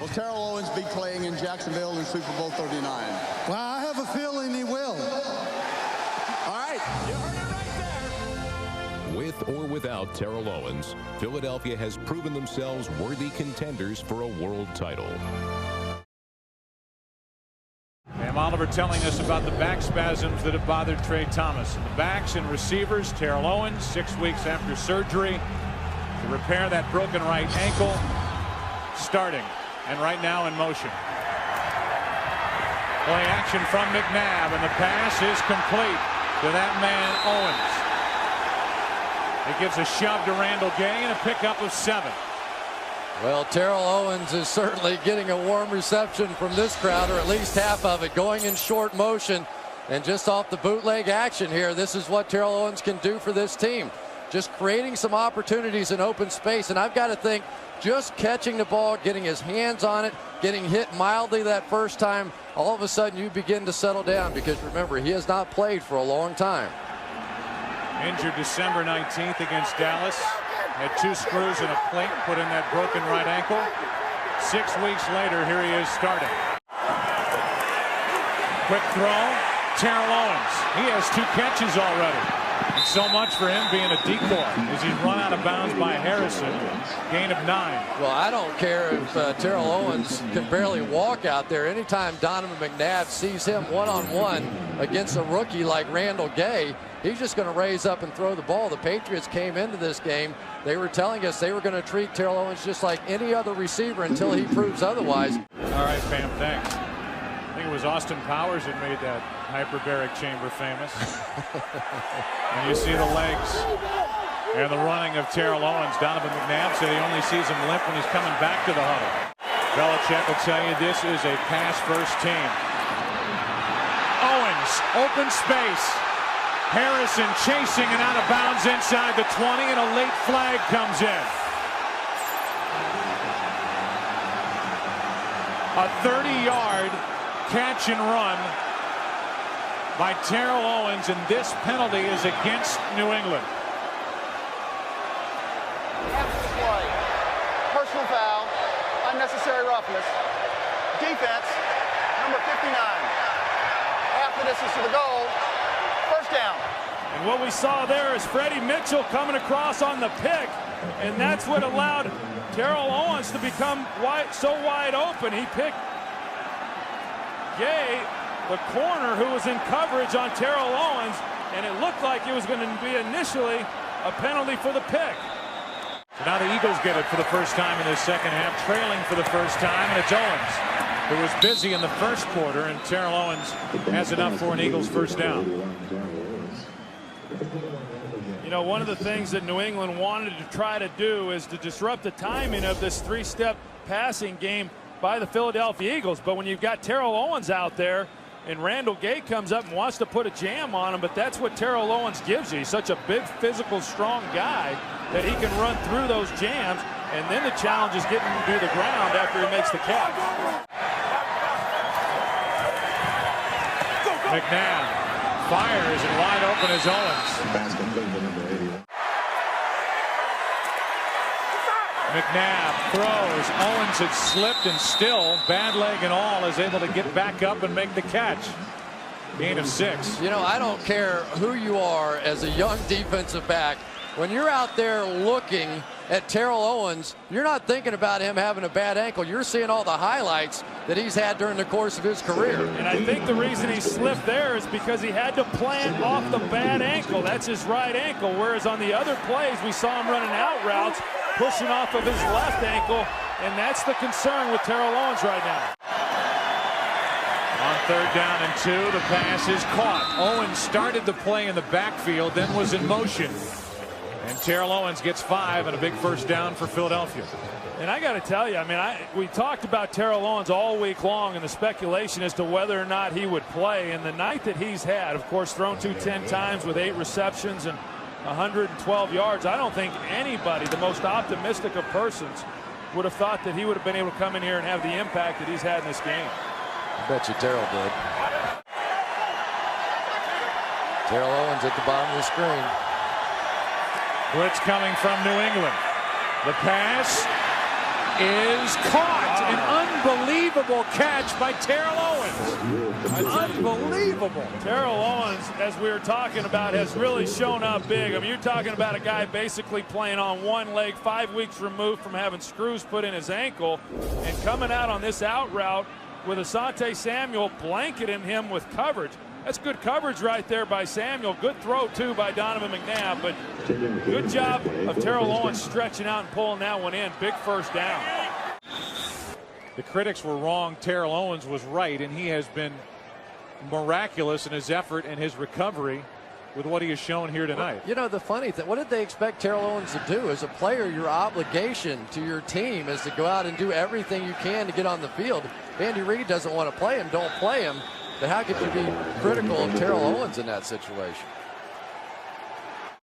Will Terrell Owens be playing in Jacksonville in Super Bowl 39? Well, I have a feeling he will. All right. You heard it right there. With or without Terrell Owens, Philadelphia has proven themselves worthy contenders for a world title. Sam Oliver telling us about the back spasms that have bothered Trey Thomas. And the backs and receivers, Terrell Owens, 6 weeks after surgery to repair that broken right ankle, starting and right now in motion. Play action from McNabb, and the pass is complete to that man Owens. It gives a shove to Randall Gay and a pickup of 7. Well, Terrell Owens is certainly getting a warm reception from this crowd, or at least half of it, going in short motion. And just off the bootleg action here, this is what Terrell Owens can do for this team. Just creating some opportunities in open space. And I've got to think, just catching the ball, getting his hands on it, getting hit mildly that first time, all of a sudden you begin to settle down, because remember, he has not played for a long time. Injured December 19th against Dallas. Had 2 screws and a plate put in that broken right ankle. 6 weeks later, here he is starting. Quick throw, Terrell Owens. He has 2 catches already. And so much for him being a decoy as he's run out of bounds by Harrison. Gain of 9. Well, I don't care if Terrell Owens can barely walk out there. Anytime Donovan McNabb sees him one-on-one against a rookie like Randall Gay, he's just going to raise up and throw the ball. The Patriots came into this game, they were telling us they were going to treat Terrell Owens just like any other receiver until he proves otherwise. All right, Pam, thanks. I think it was Austin Powers that made that hyperbaric chamber famous. And you see the legs and the running of Terrell Owens. Donovan McNabb said he only sees him limp when he's coming back to the huddle. Belichick will tell you this is a pass-first team. Owens, open space. Harrison chasing and out of bounds inside the 20, and a late flag comes in. A 30-yard catch and run by Terrell Owens, and this penalty is against New England. After the play, personal foul, unnecessary roughness, defense, number 59. Half the distance to the goal, first down. And what we saw there is Freddie Mitchell coming across on the pick, and that's what allowed Terrell Owens to become so wide open. He picked Gay, the corner, who was in coverage on Terrell Owens, and it looked like it was going to be initially a penalty for the pick. So now the Eagles get it for the first time in the second half, trailing for the first time, and it's Owens, who was busy in the first quarter, and Terrell Owens has enough for an Eagles first down. You know, one of the things that New England wanted to try to do is to disrupt the timing of this 3-step passing game by the Philadelphia Eagles. But when you've got Terrell Owens out there, and Randall Gay comes up and wants to put a jam on him, but that's what Terrell Owens gives you. He's such a big, physical, strong guy that he can run through those jams, and then the challenge is getting him to the ground after he makes the catch. McNabb fires and wide open is Owens. McNabb throws. Owens had slipped and still, bad leg and all, is able to get back up and make the catch. Gain of 6. You know, I don't care who you are as a young defensive back. When you're out there looking at Terrell Owens, you're not thinking about him having a bad ankle. You're seeing all the highlights that he's had during the course of his career. And I think the reason he slipped there is because he had to plant off the bad ankle. That's his right ankle, whereas on the other plays we saw him running out routes, pushing off of his left ankle, and that's the concern with Terrell Owens right now. On 3rd down and 2, the pass is caught. Owens started the play in the backfield, then was in motion. And Terrell Owens gets 5 and a big first down for Philadelphia. And I got to tell you, I mean, we talked about Terrell Owens all week long and the speculation as to whether or not he would play. And the night that he's had, of course, thrown 10 times with 8 receptions and 112 yards, I don't think anybody, the most optimistic of persons, would have thought that he would have been able to come in here and have the impact that he's had in this game. I bet you Terrell did. Terrell Owens at the bottom of the screen. Blitz coming from New England. The pass is caught. An unbelievable catch by Terrell Owens. Unbelievable. Terrell Owens, as we were talking about, has really shown up big. I mean, you're talking about a guy basically playing on one leg, 5 weeks removed from having screws put in his ankle, and coming out on this out route with Asante Samuel blanketing him with coverage. That's good coverage right there by Samuel. Good throw, too, by Donovan McNabb. But good job of Terrell Owens stretching out and pulling that one in. Big first down. The critics were wrong. Terrell Owens was right, and he has been miraculous in his effort and his recovery with what he has shown here tonight. You know, the funny thing, what did they expect Terrell Owens to do? As a player, your obligation to your team is to go out and do everything you can to get on the field. If Andy Reid doesn't want to play him, don't play him. But how could you be critical of Terrell Owens in that situation?